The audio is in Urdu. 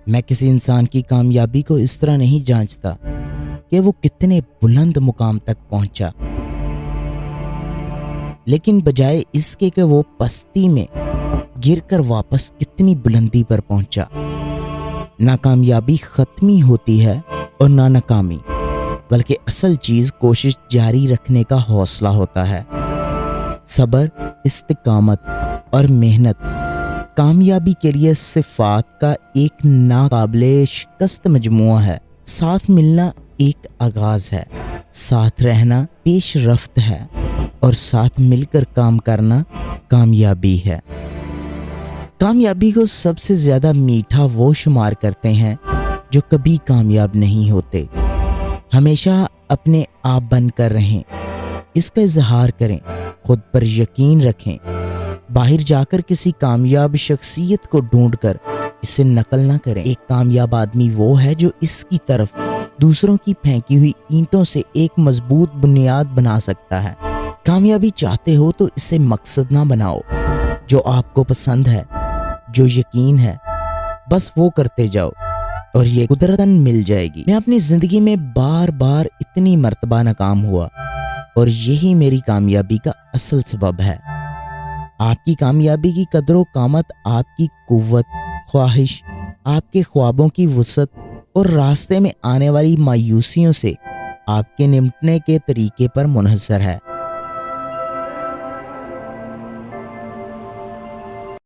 میں کسی انسان کی کامیابی کو اس طرح نہیں جانچتا کہ وہ کتنے بلند مقام تک پہنچا، لیکن بجائے اس کے کہ وہ پستی میں گر کر واپس کتنی بلندی پر پہنچا۔ نہ کامیابی ختمی ہوتی ہے اور نہ ناکامی، بلکہ اصل چیز کوشش جاری رکھنے کا حوصلہ ہوتا ہے۔ صبر، استقامت اور محنت کامیابی کے لیے صفات کا ایک ناقابل شکست مجموعہ ہے۔ ساتھ ملنا ایک آغاز ہے، ساتھ رہنا پیش رفت ہے، اور ساتھ مل کر کام کرنا کامیابی ہے۔ کامیابی کو سب سے زیادہ میٹھا وہ شمار کرتے ہیں جو کبھی کامیاب نہیں ہوتے۔ ہمیشہ اپنے آپ بن کر رہیں، اس کا اظہار کریں، خود پر یقین رکھیں۔ باہر جا کر کسی کامیاب شخصیت کو ڈھونڈ کر اسے نقل نہ کریں۔ ایک کامیاب آدمی وہ ہے جو اس کی طرف دوسروں کی پھینکی ہوئی اینٹوں سے ایک مضبوط بنیاد بنا سکتا ہے۔ کامیابی چاہتے ہو تو اسے مقصد نہ بناؤ، جو آپ کو پسند ہے، جو یقین ہے، بس وہ کرتے جاؤ اور یہ قدرتاً مل جائے گی۔ میں اپنی زندگی میں بار بار اتنی مرتبہ ناکام ہوا، اور یہی میری کامیابی کا اصل سبب ہے۔ آپ کی کامیابی کی قدر و قامت آپ کی قوت، خواہش، آپ کے خوابوں کی وسعت اور راستے میں آنے والی مایوسیوں سے آپ کے نمٹنے کے طریقے پر منحصر ہے۔